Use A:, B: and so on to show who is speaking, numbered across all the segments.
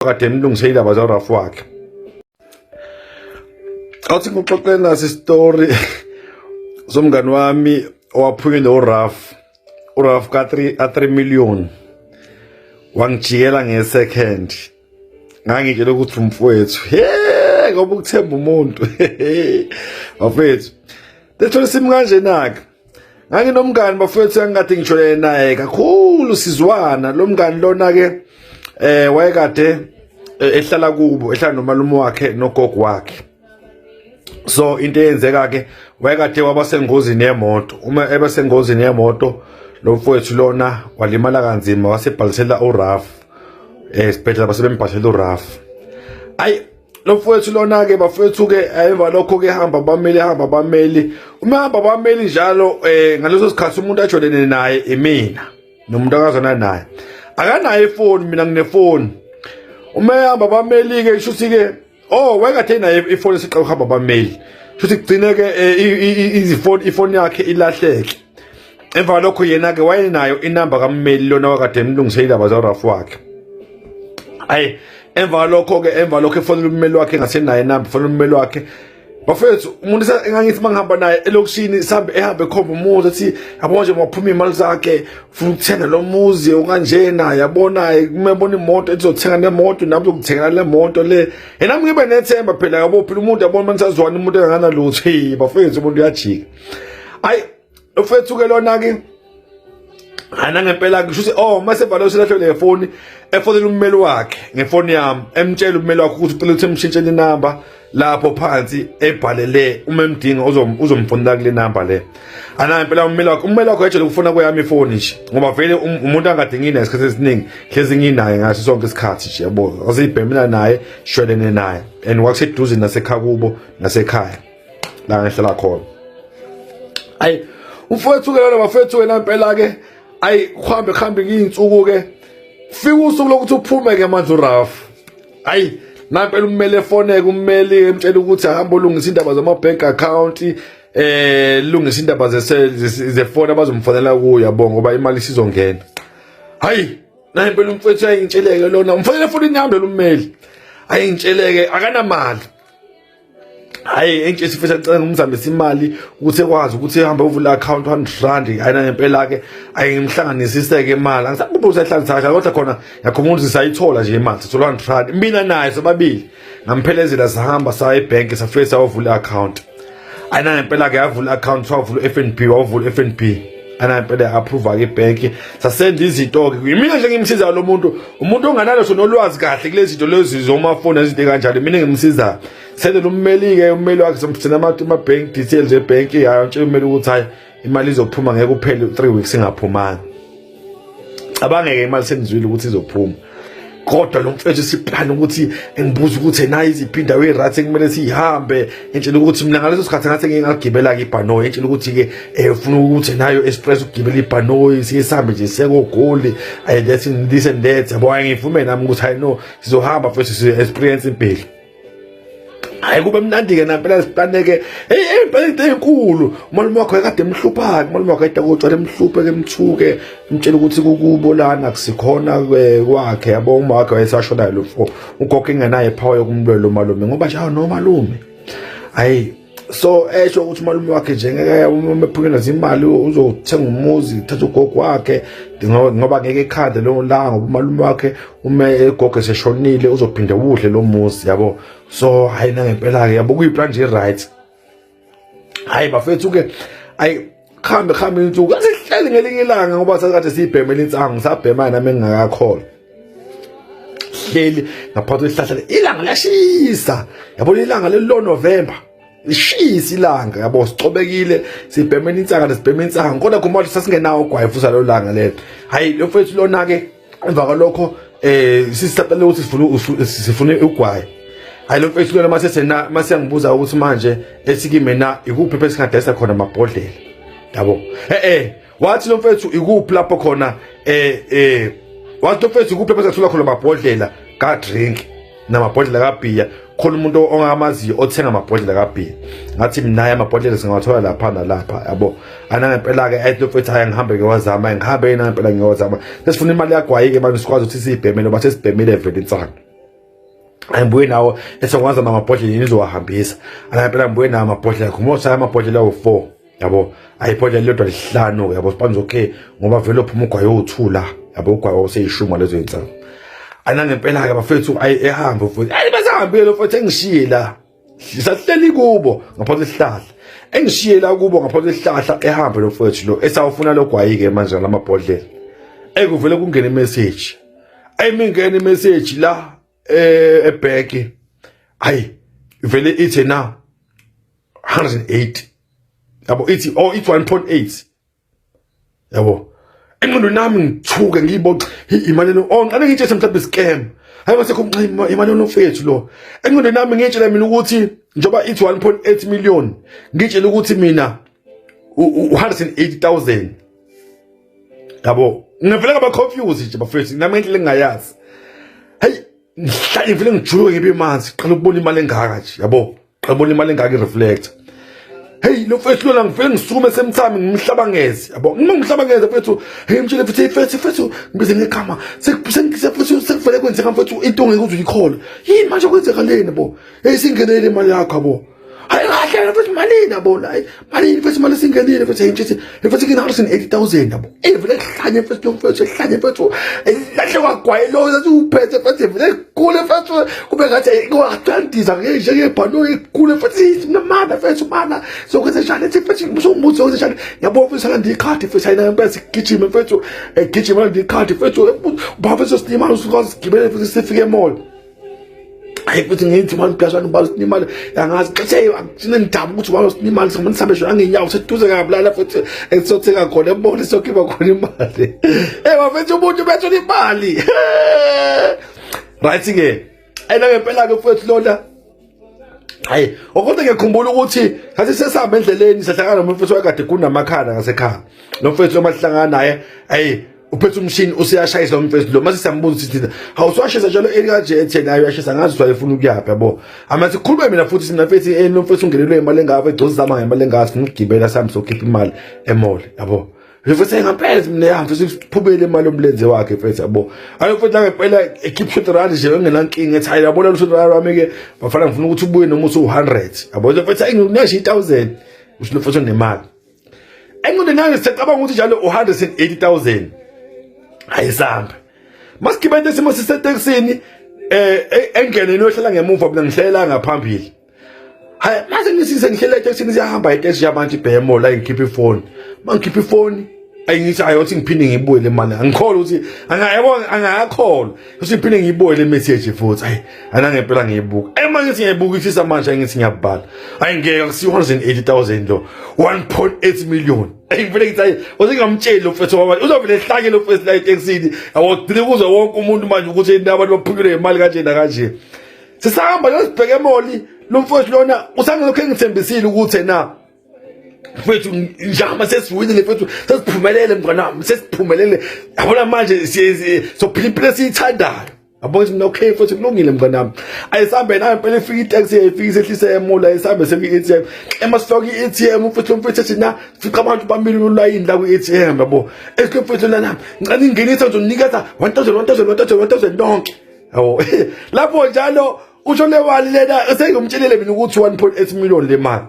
A: kade emlungisele indaba zaRafu wakhe. Awuthi ngixoxele nasi story zomngani wami owaphukile uRafu. uRafu ka 3 million wangijikela ngesecond. Ngangitshela ukuthi umfowethu ngoba ukuthemba umuntu bafethu letho simi kanje naka nganginomngani bafethu engikade ngijolene naye kakhulu sizwana lo mngani lona ke wayekade ehlala kubo ehlala nomalume wakhe nogogo wakhe. So into eyenzeka ke wayekade waba sengozini yemoto. Uma ebasengozini yemoto lo mfowethu lona walimala kanzima wasebhalisela uRafu esibhedlela basebembhalisela uRafu. Ayi lo mfowethu lona ke bafethu ke emva lokho ke hamba bameli uma hamba bameli njalo ngaleso sikhathi umuntu ajolene naye imina nomuntu akazona naye akanayo ifoni mina nginefoni. Uma hamba bameli ke shuthi ke wayekade naye ifoni esiqala hamba bameli shuthi kugcine ke ifoni yakhe ilahleke. Emva lokho yena ke wayenayo inamba kammeli lona wakade emlungisele indaba zaRafu wakhe. Ayi emva lokho efonela ummeli wakhe ngasenaye inamba efonela ummeli wakhe bafethu umuntu engangithi mangihamba naye elokishini sambe ehambe ekhomba umuzi ethi yabo nje maphuma imali zakhe ufuna ukuthenga lo muzi okanjena yabona kumebona imoto ezothenga nemoto nami uzokuthenga le moto le yena ngibe nethemba phela yabo phela umuntu yabona manisazwana umuntu engana lutho bafethu umuntu uyajika. Ayi ufethu ke lona ke ana ngempela ngisho ukuthi mase valo silahle le phone efonela ummeli wakhe ngefoni yami emtshela ummeli wakhe ukuthi ucela ukuthi emshintshele inamba lapho phansi ebhalele uma emdinga uzomfonela kule namba le. Ana ngempela ummeli wakhe ejele ukufuna kweyami ifoni nje ngoba vele umuntu angadingi naye isikhathi esiningi hlezi nginaye ngaso sonke isikhathi nje yabo azibhemela naye shwelene naye and wakuseduze nasekhaya kubo nasekhaya la ngihlala khona. Ayi umfowethu ke lona bafethu wena impela ke ayi kuhambe ngiyinsuku ke fika usuku lokuthi uphume ke manje uRafu. Ayi nampela ummeli efoneke ummeli emtshela ukuthi ahamba ulungisa indaba zama bank account lungisa indaba zefoni abazomfonela kuyo yabo ngoba imali isizongena. Hayi nampela umfowethu ayingitsheleke lona umfonela efonini yami lo ummeli ayingitsheleke akanamali. Hayi engitshela ifisa ngicela ngumzambisa imali ukuthi ekwazi ukuthi ehamba uvula account 100 rand ayina ngempela ke ayimhlanganisise ke imali angisakubuza ehlanzisha kodwa khona yakhomuzi sayithola nje imali sithola 100 rand mina naye sobabili ngamphelezela sahamba sa ebank safike sawuvula account ayina ngempela ke yavula account wavula FNB wavula FNB ana ngempela approve ke bank sasenda izinto ke mina nje ngimsiza lo muntu onganalo sonolwazi kahle kulezi zinto lezi zomafoni ezinto kanjalo mina ngimsiza sendela ummeli ke ummeli wakhe somthina ama bank details ebank ayantshela ummeli ukuthi hayi imali izophuma ngeke kuphele 3 weeks ingaphumanga abangeke imali senizwile ukuthi izophuma kodwa lo mfethu siplan ukuthi engibuza ukuthi nayi iziphinda weRathi kumele sihambe entshela ukuthi mina ngaleso sikhathi ngathi ngingagibela ke ibhanoyi entshela ukuthi ke ufuna ukuthi nayo express ukugibela ibhanoyi sihambe nje sekogoli that's this and that yabo ngivume nami ukuthi hayi no sizohamba futhi si experience impilo. Hayi kube mnandi ke nampela siplaneke impela into enkulu umalume wakhe kade emhlupha umalume wakhe ayida kodwa emhluphe ke emthuke umtshela ukuthi kukubolana akusikhona kwakhe yabo uma wakhe wayesashona lo ugogo engenayo power yokumlwela umalume ngoba nje no malume. Hayi so esho ukuthi umalume wakhe njengeke uma ephukela izimali uzothenga umuzi uthatha ugogo wakhe ngoba ngeke ekhande lo la ngoba umalume wakhe uma egogo eseshonile uzophinda udle lo muzi yabo. So hayi ngempela ke yabo kuyiplan nje right. Hayi bafethu ke ayi khambe insuku asihleli ngelinye ilanga ngoba sakade sibhemela insangu sabhema nami engakakhola hleli ngaphansi kwesihlahla ilanga lashisa yabo ilanga le November lishisa ilanga yabo sicobekile sibhemela insanga kodwa kumali sasingenawo ugwayi futhi lo langa lelo. Hayi lo mfethu lona ke emva kwalokho sisicela ukuthi sifune ugwayi. Hayi lo mfethu lona mase ngibuza ukuthi manje esikime na ikuphi phela singadayisa khona amabhodlela yabo wathi lo mfethu ikuphi lapho khona wathi lo mfethu ikuphi lapho sathola khona amabhodlela ka drink namabhodlela ka beer khona umuntu ongamaziyo othenga amabhodlela ka beer ngathi mina amabhodlela singawathola lapha nalapha yabo ana ngempela ke ayithi mfethu hayi ngihambe ngewazama ngihambe ngempela ngewazama sesifuna imali yagwayi ke manje sikwazi ukuthi sibhemele bathi sibhemele vele insana Angibuye nawo esokwazi amabhodlela nizowahambisa angempela ngibuye nawo amabhodlela kumosa amabhodlela awu4 yabo ayibhodlela lodwa lihlanu yabo sibanze okay ngoba vele uphuma ugwayo uthula yabo ugwayo useyishuma lezo insana anangempela ke bafethu ehamba futhi basahambile lo futhi engishiye la sisahleli kubo ngaphansi isihlahla engishiye la kubo ngaphansi isihlahla ehambe lo futhi lo esawufuna lo gwayi ke manje lamabhodlela ekuvele kungena imessage ayimingena imessage la ebheki hayi vele ithi na 108 yabo ithi it's 1.8 yabo engqondo nami ngithuke ngiyibona imali ngicela ngitshela mhlawumbe scam hayi mase kumnxa imali nofethu lo engqondo nami ngitshela mina ukuthi njoba ithi 1.8 million ngitshela ukuthi mina 180,000 yabo ngivele ngaba confused nje bafethu nami ngendlela engayazi hey ngihlale vele ngijuke ngibe manzi qala ukubona imali engaka nje yabo qala ukubona imali engaka ireflect hey lo fethu lona ngivele ngisukume semthami ngimhlabangeze yabo ngimhlabangeze fethu hey mtshele fethu ngibize ngekama sekuvele kwenzeka mfethu into ngeke uzuyikhola yini manje kwenzekaleni yabo hey singenele imali yakho yabo hayi kahle fethu malini yabo la malini fethu mali singenile fethu ngithithi fethu kina 180,000 yabo vele kuhlanye fethu fethu kuhlanye fethu lahle kwagwaye lo uphethe fethu vele kule fethu kube ngathi kwathandiza nje ngebhano ikule fethu namana fethu mana sokwenza njani fethu ngizombuza ukuthi njani yabo fethu sala ndikhadi fethu ayina ngempela sigijime fethu gijima ndikhadi fethu baba fethu sinimali usukazi gibele fethu sifike emall hayi futhi ngithi manje phezulu ubalo sinimali yangazi xeshe ngithina ngidaba ukuthi ubalo sinimali somuntu sambe nje angenyawo seduze kablala futhi esizothenga khona ebone sokiba khona imali bafethu umuntu bethola imali right ke ngempela ke futhi lona hayi okodwa ngiyakhumbula ukuthi sathi sesihamba endleleni sahlangana nomuntu futhi wakade kunamakhanda ngasekhaya lo mfethu lomahlangana naye hayi uphethe umshini usiyashayisa lo mfethu lo mase siyambuza ukuthi awuswashisa njalo elikaje ethi nayo yashisa ngazi ukuthi ayefuna ukuyapha yabo amathi khulube mina futhi sina mfethu lo mfethu ungenelwe imali engaka egcozi zama ngemali engaka sifuna ukugibela sami sokhipha imali emall yabo mfethu ngempela mina yamfethu siphubele imali omlenze wakhe mfethu yabo ayo mfethu ngempela ekhipha uRand nje engenankinga ethi hayi yabona lo uRand wami ke bafana ngifuna ukuthi ubuye noma usu100 yabo mfethu ayinginasho 1000 usho lo mfethu nemali engqondo nami sicabanga ukuthi njalo 180,000 ayisambe masigibele simo siseteksini engene nohlala ngemuva mina ngihlela ngaphambili hayi mase ngisise ngihlela eteksini siyahamba iteksi yabantu ibhemo la ngikhipha ifoni mangikhipha ifoni ayingithi ayothi ngiphinde ngibuye le mali angikholwa ukuthi angayakholwa ukuthi ngiphinde ngibuye le message futhi hayi anangempela ngiyibuka mangithi ngiyibuka ifisa manje ngithi ngiyabhala hayi ngeke akusi 180,000 lo 1.8 million ngivele ngithi hayi uzingamtsheli lo mfethu wabani uzovele ehlake lo mfethu la eteksini awudile kuze wonke umuntu manje ukuthi abantu baphukile ngemali kanje nakanje sisahamba yosibheke emoli lo mfethu lona usangelokho engithembisile ukuthi na mfethu njama sesiwinile mfethu sesiphumelele mnganami sesiphumelele yabona manje sophiliphile siyithandayo yabona mina okay mfethu kulungile mnganami ayisambe nayo impela ifika itaxi efika sehlise emola ayisambe sefika ATM emasifaka iATM mfethu ethi na fika abantu bamile ulayini la ku-ATM yabo esikho mfethu lana ngicela ingenisa uzonikeza 1,000 donke yabo lapho njalo usho le mali lena esengumtshelele mina ukuthi 1.8 million le mali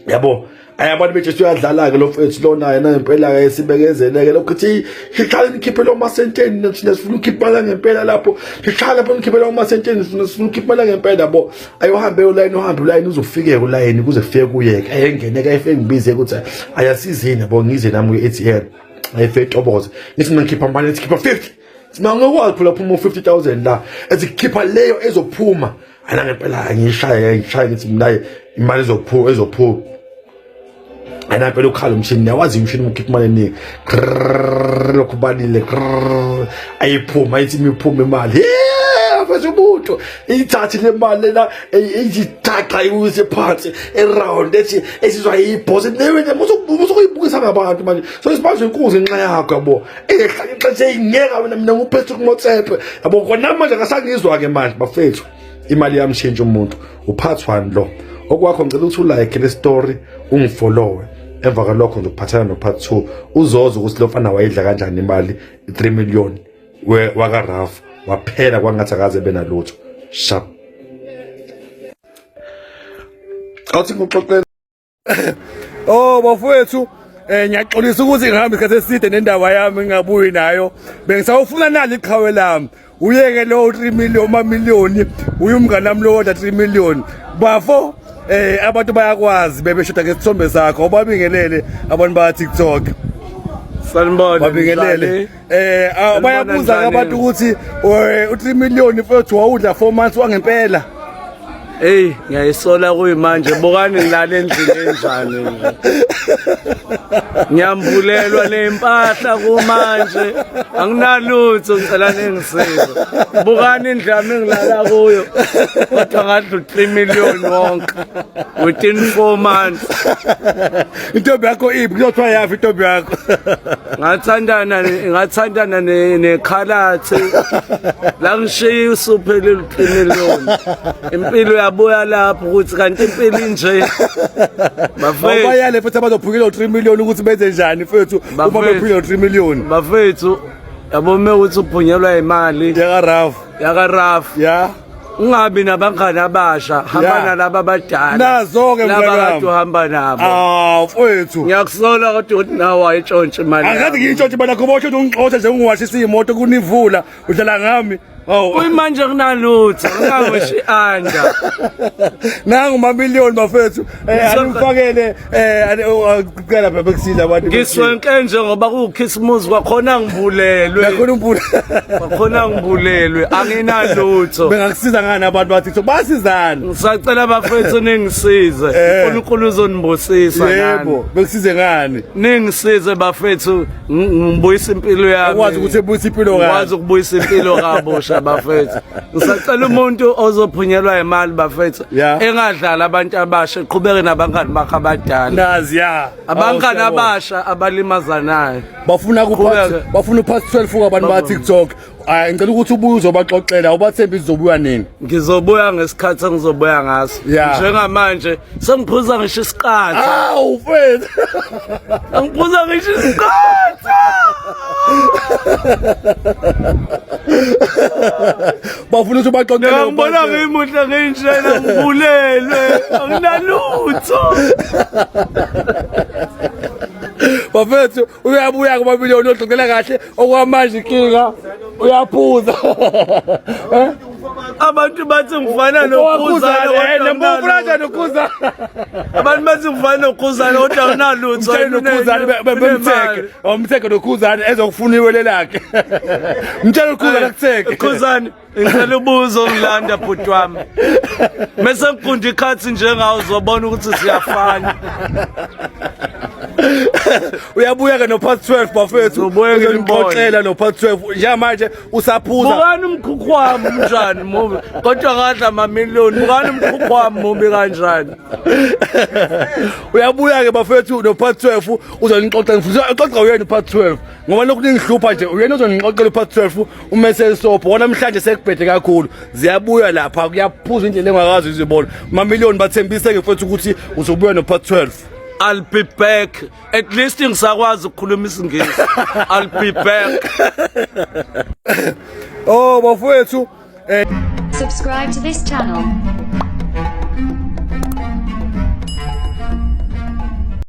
A: yabo abantu bethu uyadlala ke lo mfethu lona yena ngempela ke sibekezeleke lokuthi sihlale nikhiphe lo masenteni thina sifuna ukhipha la ngempela lapho sihlala lapho nikhiphe lo masenteni sifuna ukhipha la ngempela yabo ayohambe ulayini uhambe ulayini uzofike kulayini kuze kufike kuyeke ayengene ke efike ngibize ukuthi ayasizini yabo ngize nami ku-ATM ayifike toboza ngithi mina ngikhipha manje ngikhipha 50 simangokwazi phela phuma 50,000 la ezikhipha leyo ezophuma ana ngempela ngishaya ngithi mina imali ezophuma ana phela ukhala umshini yawazi umshini ukhipha imali eningi lokubalile ayiphuma ithi imiphuma imali mfethu umuntu ithathi le mali la iyithaqa iwise phansi around ethi esizwa yibhosi newe musukuyibukisa ngabantu manje so sibazo inkuzi nxa yakho yabo exesha ingeka mina nguphethe kuMotsep yabo kona manje akasangizwa ke manje bafethu imali yamshintsha umuntu uphathwani lo okwakho ngicela ukuthi ulike le story ungifollowe emva kalokho ngizophathana no part 2 uzoza ukuthi lo mfana wayidla kanjani imali 3 million waka Raf waphela kwangathi akaze benalutho sharp. Awuthi ngoxoxela.
B: Oh bafowethu ngiyaxolisa ukuthi ngihamba isikhathi eside nendaba yami ngingabuyi nayo bengisawufuna nali iqhawe lami uyeke lo 3 million mamiliyoni uyumngane nami lo order 3 million bafo abantu bayakwazi bebeshoda ngesithombe sakho obabingelele abantu ba TikTok
C: sanibona
B: babingelele bayabuza abantu ukuthi u3 million mfowethu wawudla 4 months wangempela.
C: Hey ngiyayisola kuyimanje bokani ngilala endlini enjani nje ngiyambulelwa nempahla kumanje anginalutho ngicela ningisize bokani indlami ngilala kuyo kodwa ngadla 3 million wonke within 4 months.
B: Intombi yakho iphi kuyothiwa yafi intombi yakho?
C: Ngathandana nekhalathi la ngishiye usuphelile 3 million impilo yabuya lapho ukuthi kanti impilo inje bafethu
B: bayale futhi abazophukela 3 million ukuthi benze njani mfethu uma bephukela 3 million
C: bafethu yabo ukuthi uphunyelwa imali yaka Raf
B: ya
C: ungabi nabangani abasha hamba nalabo abadala
B: nazo ke
C: mfowethu hamba nabo
B: mfowethu
C: ngiyakusola kodwa ukuthi nawe ayitshontshe imali
B: angathi ngiyitshontshe imali yakho bosho ungixothe nje ungwashisa imoto kunivula udlala ngami
C: kuyimanje kunalutho ngangishi anda
B: nangu mamiliyoni bafethu angifakele ucela baba kusiza abantu
C: ngiswenke nje ngoba kukhisimusi kwakhona ngibulelwe kwakhona ngibulelwe anginalutho
B: bengakusiza ngani abantu bathi basizana
C: ngisacela bafethu ningisize uNkulunkulu uzonibusisa nami
B: yebo bekusize ngani
C: ningisize bafethu ngibuyisa impilo yami
B: ukwazi ukuthi ebuyisa impilo kahle
C: ukwazi ukubuyisa impilo kabusha bafethu ngisacela umuntu ozophunyelwa imali bafethu engadlala abantu abasha eqhubeke nabangani bakhe abadala
B: nazi
C: abangani abasha abalimazanayo
B: bafuna uphass 12 abantu ba TikTok ngicela ukuthi ubuye uzobaxoxela ubathemba izobuya nini
C: ngizobuya ngesikhathi engizobuya ngaso njengamanje sengiphuza ngisho isikhathi
B: mfethu
C: angiphuza ngisho isikhathi
B: bafuna ukuthi ubaxoxele
C: ngibona ngimuhle nginjena ngibulelwe anginalutho
B: bafethu uyabuya kumamiliyoni oxoxela kahle okwamanje inkinga uyaphuza
C: abantu bathi ngifana nokhuzana
B: mbufuna njani ukhuzana
C: abantu bathi ngifana nokhuzana kodwa awunalutho
B: bemtheke umtheke nokhuzana ezokufuna iwele lakhe mtshela ukhuzana kutheke
C: khuzana ngicela ubuzo ngilanda bhuti wami bese ngikunda ikhathi njengawo uzobona ukuthi siyafana
B: uyabuya ke no part 12 bafethu uzonixoxela no part 12 njengamanje usaphuza
C: bukani umkhukhu wami unjani mubi kodwa ngadla mamiliyoni bukani umkhukhu wami mubi kanjani
B: uyabuya ke bafethu no part 12 uzonixoxela ngifuna uxoxa uyena part 12 ngoba lokhu ningihlupha nje uyena uzonixoxela part 12 umese sopo wona namhlanje sekubhede kakhulu ziyabuya lapha kuyaphuza indlela engakazi izibona mamiliyoni bathembise ke futhi ukuthi uzobuya no part 12.
C: I'll be back. At least ngisakwazi ukukhuluma isingisi. I'll be back.
B: Oh bafowethu
D: subscribe to this channel.